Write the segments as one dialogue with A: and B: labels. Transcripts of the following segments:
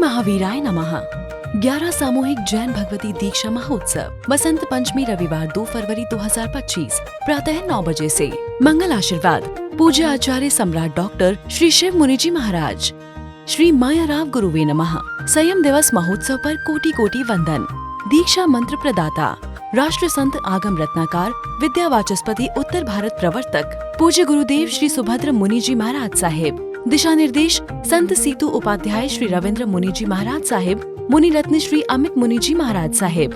A: महावीराय नमः। 11 सामूहिक जैन भगवती दीक्षा महोत्सव बसंत पंचमी रविवार 2 फरवरी 2025 प्रातः 9 बजे से। मंगल आशीर्वाद पूज्य आचार्य सम्राट डॉक्टर श्री शिव मुनि जी महाराज। श्री मायाराव गुरुवे नमः। संयम दिवस महोत्सव पर कोटि कोटि वंदन। दीक्षा मंत्र प्रदाता राष्ट्र संत आगम रत्नाकार विद्या वाचस्पति उत्तर भारत प्रवर्तक पूज्य गुरुदेव श्री सुभद्र मुनि जी महाराज साहिब। दिशा निर्देश संत सीतू उपाध्याय श्री रविंद्र मुनि जी महाराज साहिब, मुनि रत्न श्री अमित मुनि जी महाराज साहिब।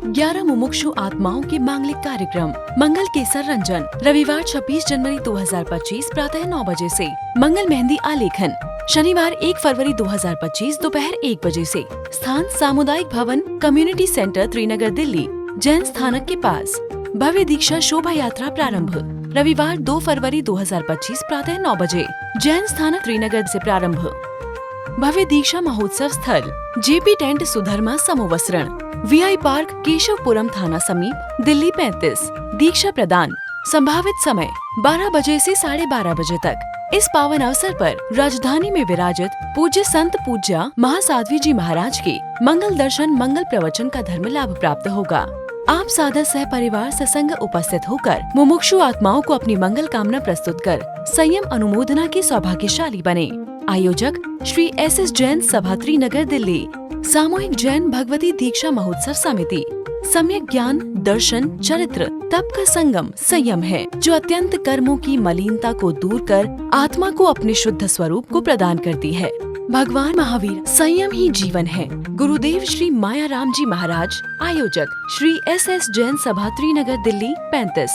A: 11 मुमुक्षु आत्माओं के मांगलिक कार्यक्रम मंगल केसर रंजन रविवार 26 जनवरी 2025 प्रातः 9 बजे से। मंगल मेहंदी आलेखन शनिवार 1 फरवरी 2025 दोपहर 1 बजे से। स्थान सामुदायिक भवन कम्युनिटी सेंटर त्रिनगर दिल्ली जैन स्थानक के पास। भव्य दीक्षा शोभा यात्रा प्रारंभ रविवार 2 फरवरी 2025 प्रातः 9 बजे जैन स्थानक त्रिनगर से प्रारंभ। भव्य दीक्षा महोत्सव स्थल जेपी टेंट सुधर्मा समोवसरण वीआई पार्क केशवपुरम थाना समीप दिल्ली 35। दीक्षा प्रदान संभावित समय 12 बजे से 12:30 बजे तक। इस पावन अवसर पर राजधानी में विराजित पूज्य संत पूज्या महासाध्वी जी महाराज के मंगल दर्शन मंगल प्रवचन का धर्म लाभ प्राप्त होगा। आप सादा सह परिवार सत्संग उपस्थित होकर मुमुक्षु आत्माओं को अपनी मंगल कामना प्रस्तुत कर संयम अनुमोदना के सौभाग्यशाली बने। आयोजक श्री एस जैन सभा त्रिनगर दिल्ली। सामूहिक जैन भगवती दीक्षा महोत्सव समिति। सम्यक ज्ञान दर्शन चरित्र तप का संगम संयम है, जो अत्यंत कर्मों की मलिनता को दूर कर आत्मा को अपने शुद्ध स्वरूप को प्रदान करती है। भगवान महावीर संयम ही जीवन है। गुरुदेव श्री मायाराम जी महाराज। आयोजक श्री एस जैन सभा त्रिनगर दिल्ली 35।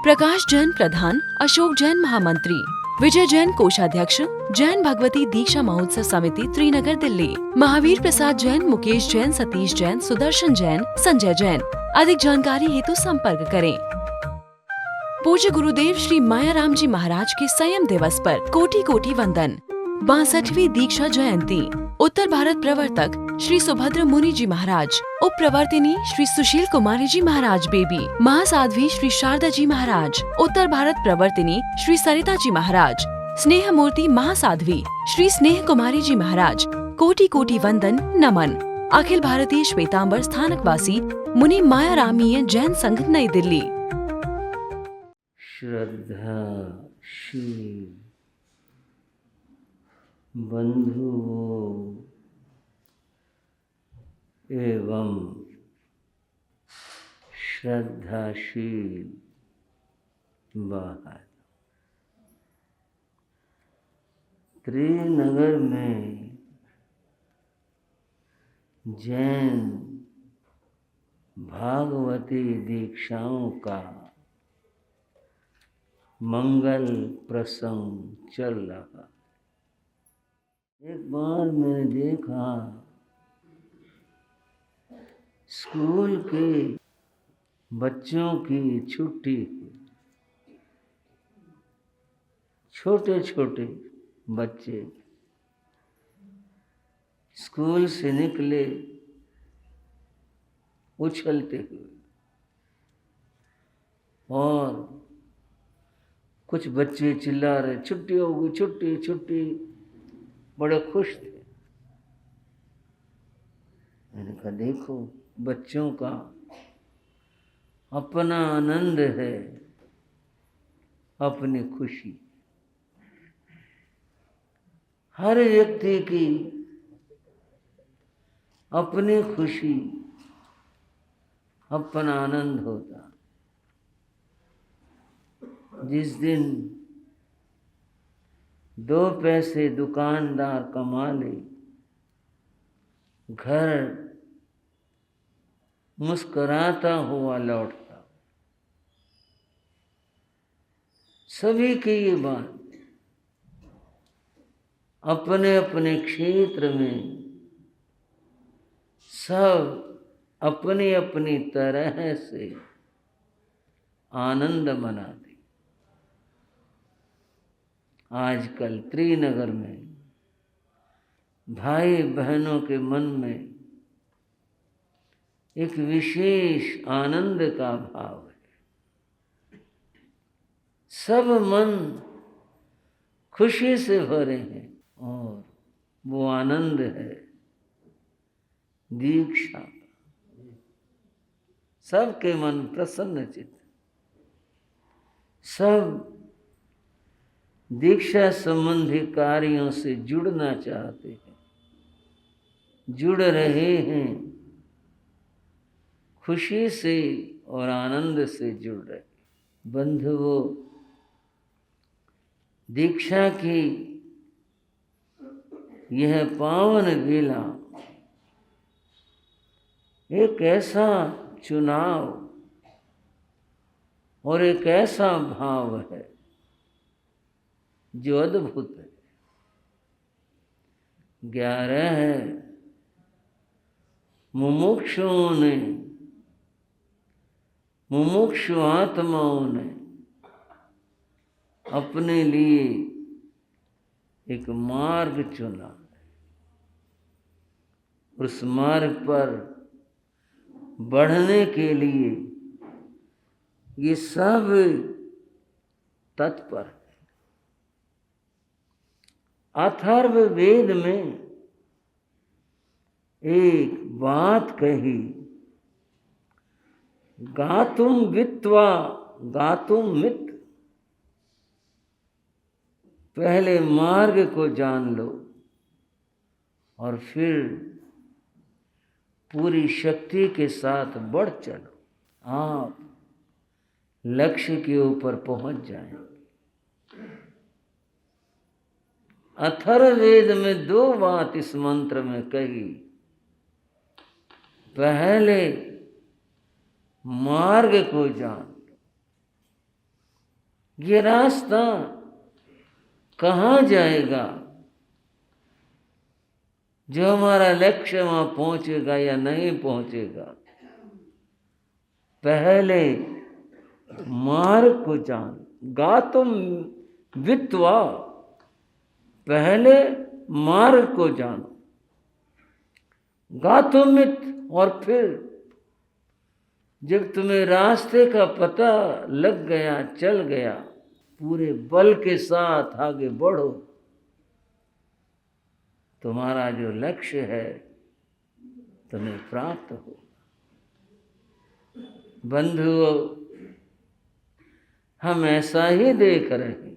A: प्रकाश जैन प्रधान, अशोक जैन महामंत्री, विजय जैन कोषाध्यक्ष, जैन भगवती दीक्षा महोत्सव समिति त्रिनगर दिल्ली। महावीर प्रसाद जैन, मुकेश जैन, सतीश जैन, सुदर्शन जैन, संजय जैन। अधिक जानकारी हेतु संपर्क करें। पूज्य गुरुदेव श्री मायाराम जी महाराज के संयम दिवस पर कोटि कोटि वंदन। 62वीं दीक्षा जयंती। उत्तर भारत प्रवर्तक श्री सुभद्र मुनि जी महाराज। उप प्रवर्तिनी श्री सुशील कुमारी जी महाराज बेबी। महासाध्वी श्री शारदा जी महाराज। उत्तर भारत प्रवर्तिनी श्री सरिता जी महाराज। स्नेह मूर्ति महासाध्वी श्री स्नेह कुमारी जी महाराज। कोटि कोटि वंदन नमन। अखिल भारतीय श्वेतांबर स्थानकवासी मुनि मायारामीय जैन संघ नई दिल्ली।
B: श्रद्धा शील बंधुओं एवं श्रद्धाशील बाहर त्रिनगर में जैन भागवती दीक्षाओं का मंगल प्रसंग चल रहा। एक बार मैंने देखा स्कूल के बच्चों की छुट्टी, छोटे छोटे बच्चे स्कूल से निकले उछलते हुए, और कुछ बच्चे चिल्ला रहे छुट्टी होगी छुट्टी छुट्टी, बड़े खुश थे। मैंने कहा देखो बच्चों का अपना आनंद है, अपनी खुशी। हर व्यक्ति की अपनी खुशी, अपना आनंद होता। जिस दिन 2 पैसे दुकानदार कमा ले, घर मुस्कुराता हुआ लौटता। सभी की ये बात अपने अपने क्षेत्र में सब अपनी अपनी तरह से आनंद मनाते। आजकल त्रिनगर में भाई बहनों के मन में एक विशेष आनंद का भाव है। सब मन खुशी से भरे हैं और वो आनंद है दीक्षा, सबके मन प्रसन्न चित्त, सब दीक्षा संबंधी कार्यों से जुड़ना चाहते हैं, जुड़ रहे हैं, खुशी से और आनंद से जुड़ रहे। बंधुओं, दीक्षा की यह पावन बेला एक ऐसा चुनाव और एक ऐसा भाव है जो अद्भुत है। 11 मुमुक्षुओं ने, मुमुक्षु आत्माओं ने अपने लिए एक मार्ग चुना। उस मार्ग पर बढ़ने के लिए ये सब तत्पर है। अथर्ववेद में एक बात कही, गातुम वित्वा गातुम मित। पहले मार्ग को जान लो और फिर पूरी शक्ति के साथ बढ़ चलो, आप लक्ष्य के ऊपर पहुंच जाएंगे। अथर्ववेद में 2 बात इस मंत्र में कही। पहले मार्ग को जान लो, ये रास्ता कहाँ जाएगा, जो हमारा लक्ष्य वहां पहुंचेगा या नहीं पहुंचेगा। पहले मार्ग को जान, गातुम वित्वा, पहले मार्ग को जानो, गातुमित, और फिर जब तुम्हें रास्ते का पता लग गया, चल गया, पूरे बल के साथ आगे बढ़ो। तुम्हारा जो लक्ष्य है तुम्हें प्राप्त हो। बंधुओं, हम ऐसा ही देख रहे हैं।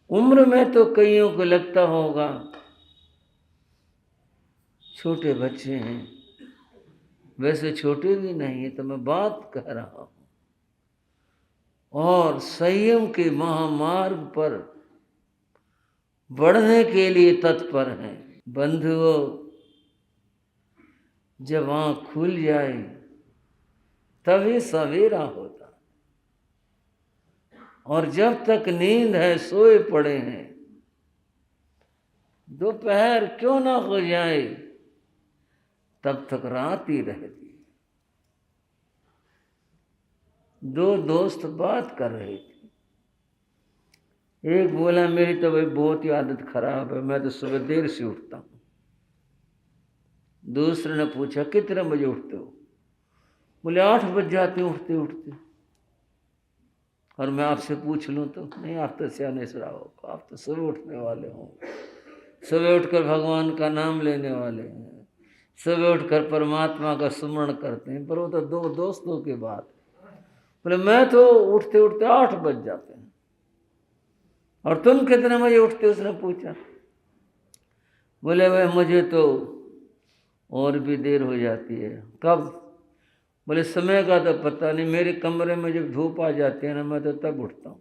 B: उम्र में तो कईयों को लगता होगा छोटे बच्चे हैं, वैसे छोटे भी नहीं है, तो मैं बात कह रहा हूं। और संयम के महामार्ग पर बढ़ने के लिए तत्पर हैं। बंधुओं, जब आँख खुल जाए तभी सवेरा होता, और जब तक नींद है सोए पड़े हैं। दोपहर क्यों ना हो जाए तब तक रात ही रहती। 2 दोस्त बात कर रहे थे। एक बोला मेरी तो भाई बहुत ही आदत खराब है, मैं तो सुबह देर से उठता हूँ। दूसरे ने पूछा कितने बजे उठते हो? बोले 8 बज जाते हैं उठते उठते। और मैं आपसे पूछ लूँ तो नहीं, आप तो सियाने सरा हो, आप तो सुबह उठने वाले हो, सुबह उठकर भगवान का नाम लेने वाले हैं, सुबह उठकर परमात्मा का सुमरण करते हैं। पर वो तो 2 दोस्तों की बात। बोले मैं तो उठते उठते 8 बज जाते हैं। और तुम कितने बजे उठते? उसने पूछा। बोले वह मुझे तो और भी देर हो जाती है। कब? बोले समय का तो पता नहीं, मेरे कमरे में जब धूप आ जाती है ना, मैं तो तब उठता हूँ।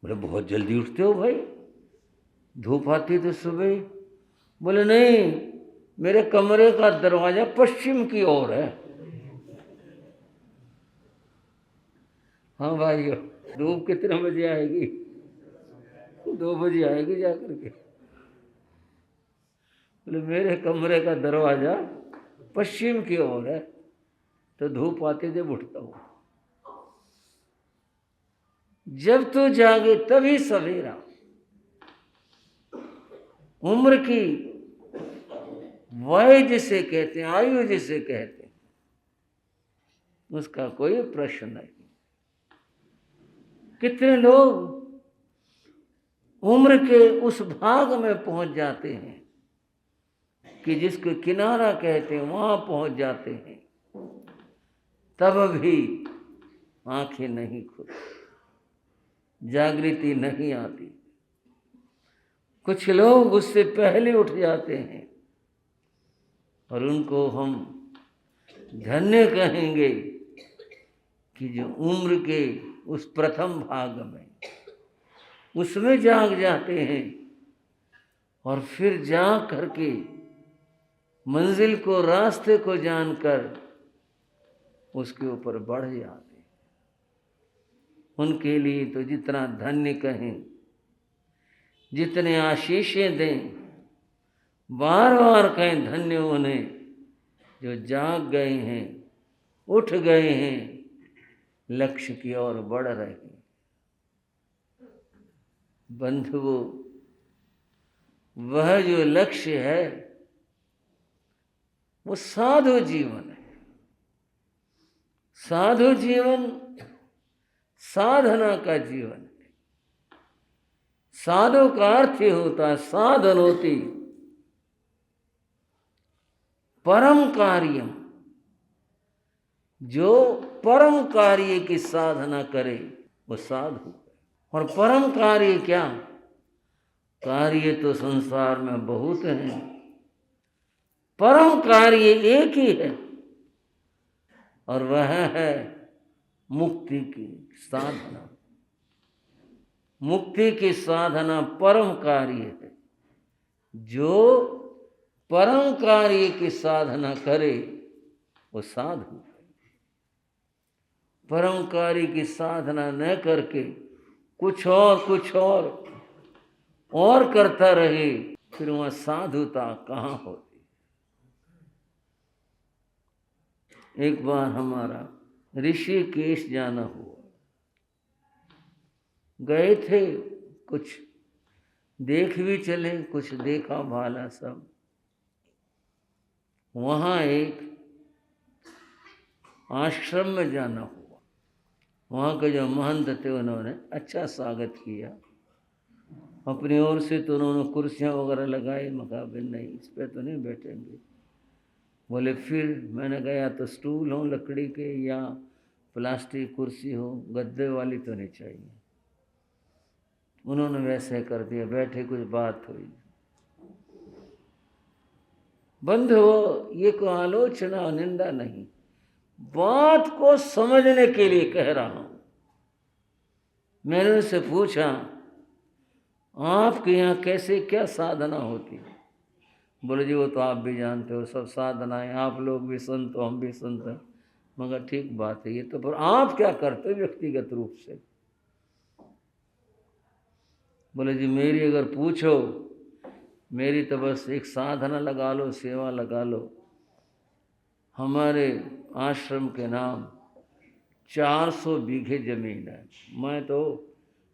B: बोले बहुत जल्दी उठते हो भाई, धूप आती तो सुबह ही। बोले नहीं, मेरे कमरे का दरवाजा पश्चिम की ओर है। हाँ भाई, धूप कितने बजे आएगी? 2 बजे आएगी जाकर के। बोले मेरे कमरे का दरवाजा पश्चिम की ओर है, तो धूप आते जब उठता हूँ। जब तू जागे तभी सवेरा। उम्र की वय जिसे कहते हैं, आयु जिसे कहते हैं, उसका कोई प्रश्न नहीं। कितने लोग उम्र के उस भाग में पहुंच जाते हैं कि जिसको किनारा कहते हैं वहाँ पहुँच जाते हैं, तब भी आंखें नहीं खुलती, जागृति नहीं आती। कुछ लोग उससे पहले उठ जाते हैं और उनको हम धन्य कहेंगे कि जो उम्र के उस प्रथम भाग में उसमें जाग जाते हैं और फिर जाग करके मंजिल को, रास्ते को जानकर उसके ऊपर बढ़ जाते हैं। उनके लिए तो जितना धन्य कहें, जितने आशीषें दें, बार बार कहें धन्य उन्हें जो जाग गए हैं, उठ गए हैं, लक्ष्य की ओर बढ़ रहे हैं। बंधुओं, वह जो लक्ष्य है वो साधु जीवन है। साधु जीवन साधना का जीवन है। साधु का अर्थ ही होता है साधनोति परम कार्यम। जो परम कार्य की साधना करे वो साधु। और परम कार्य क्या? कार्य तो संसार में बहुत हैं, परम कार्य एक ही है और वह है मुक्ति की साधना। मुक्ति की साधना परम कार्य है। जो परम कार्य की साधना करे वो साधु है। परम कार्य की साधना न करके कुछ और करता रहे, फिर वहाँ साधुता कहाँ होती। एक बार हमारा ऋषिकेश जाना हुआ। गए थे, कुछ देख भी चले, कुछ देखा भाला सब। वहाँ एक आश्रम में जाना हुआ। वहाँ के जो महंत थे उन्होंने अच्छा स्वागत किया। अपनी ओर से तो उन्होंने कुर्सियाँ वगैरह लगाई। मैं कहा नहीं, इस पे तो नहीं बैठेंगे। बोले फिर? मैंने कहा या तो स्टूल हो लकड़ी के या प्लास्टिक कुर्सी हो, गद्दे वाली तो नहीं चाहिए। उन्होंने वैसे कर दिया, बैठे, कुछ बात हुई। बंधुओं, ये कोई आलोचना निंदा नहीं, बात को समझने के लिए कह रहा हूं। मैंने उनसे पूछा आपके यहाँ कैसे क्या साधना होती है? बोले जी वो तो आप भी जानते हो, सब साधनाएं, आप लोग भी संत हो, हम भी संत हैं। मगर ठीक बात है ये तो, पर आप क्या करते हो व्यक्तिगत रूप से? बोले जी मेरी अगर पूछो, मेरी तो बस एक साधना लगा लो, सेवा लगा लो। हमारे आश्रम के नाम 400 बीघे जमीन है। मैं तो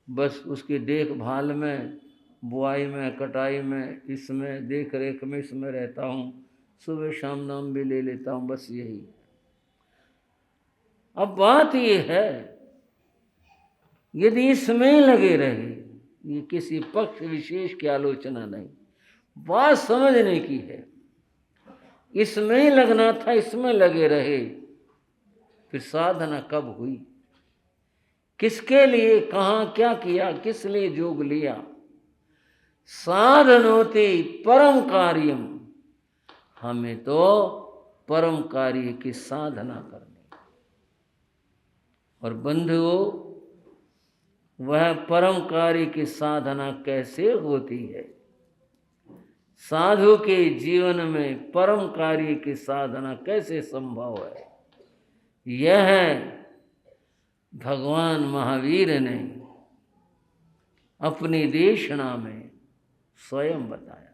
B: बस उसकी देखभाल में, बुआई में, कटाई में, इसमें देख रेख में इसमें रहता हूँ। सुबह शाम नाम भी ले लेता हूँ, बस यही। अब बात ये है, यदि इसमें ही लगे रहे, ये किसी पक्ष विशेष की आलोचना नहीं, बात समझने की है। इसमें ही लगना था, इसमें लगे रहे, फिर साधना कब हुई? किसके लिए, कहाँ, क्या किया, किस लिए जोग लिया? साधनोति परम कार्यम। हमें तो परम कार्य की साधना करनी। और बंधुओं, वह परम कार्य की साधना कैसे होती है? साधु के जीवन में परम कार्य की साधना कैसे संभव है? यह भगवान महावीर ने अपनी देशना में स्वयं बताया।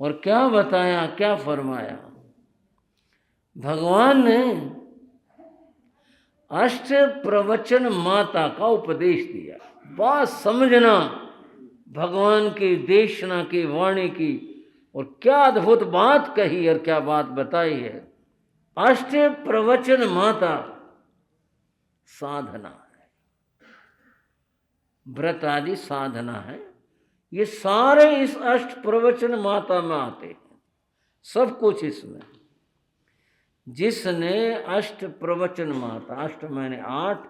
B: और क्या बताया, क्या फरमाया? भगवान ने अष्ट प्रवचन माता का उपदेश दिया। बात समझना भगवान की देशना की, वाणी की, और क्या अद्भुत बात कही और क्या बात बताई है। अष्ट प्रवचन माता साधना है, व्रत आदि साधना है। ये सारे इस अष्ट प्रवचन माता में आते हैं। सब कुछ इसमें। जिसने अष्ट प्रवचन माता, अष्ट मैंने 8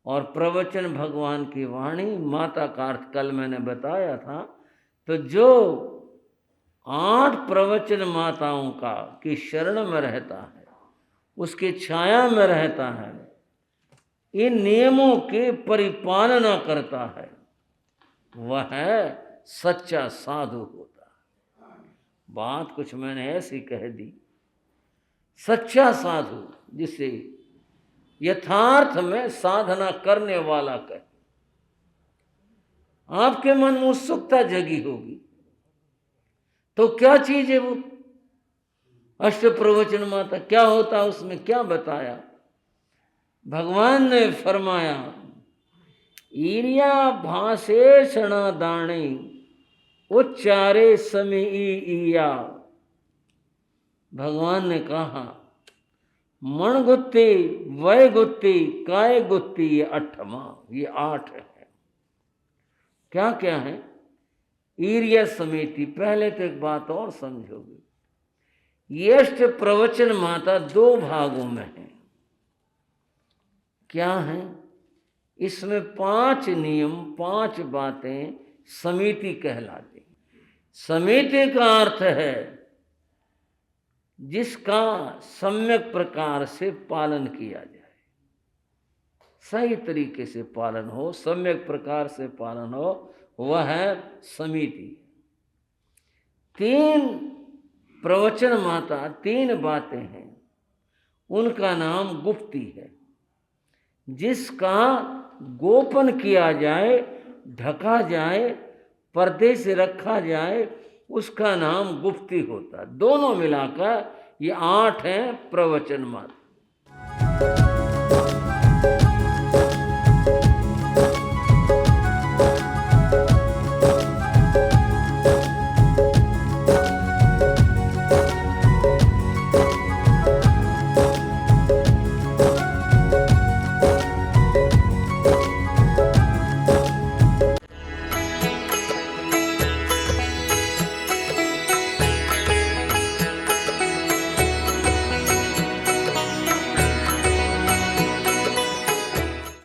B: और प्रवचन भगवान की वाणी, माता का अर्थ कल मैंने बताया था। तो जो 8 प्रवचन माताओं का की शरण में रहता है, उसकी छाया में रहता है, इन नियमों की परिपालना करता है, वह सच्चा साधु होता है। बात कुछ मैंने ऐसी कह दी। सच्चा साधु जिसे यथार्थ में साधना करने वाला कहे। आपके मन में उत्सुकता जगी होगी, तो क्या चीज है वो अष्ट प्रवचन माता? क्या होता, उसमें क्या बताया? भगवान ने फरमाया, ईरिया भाषे क्षणा दाणे उच्चारे समय ईया। भगवान ने कहा, मण गुत्ती, वय गुत्ती, काय गुत्ती, ये 8वां, ये 8 है। क्या क्या है? ईरिया समिति। पहले तो एक बात और समझोगे, ये अष्ट प्रवचन माता 2 भागों में है। क्या है? इसमें 5 नियम, 5 बातें समिति कहलाती। समिति का अर्थ है जिसका सम्यक प्रकार से पालन किया जाए, सही तरीके से पालन हो, सम्यक प्रकार से पालन हो, वह है समिति। 3 प्रवचन माता, 3 बातें हैं, उनका नाम गुप्ती है। जिसका गोपन किया जाए, ढका जाए, पर्दे से रखा जाए, उसका नाम गुप्ती होता है। दोनों मिलाकर ये 8 हैं प्रवचन माता।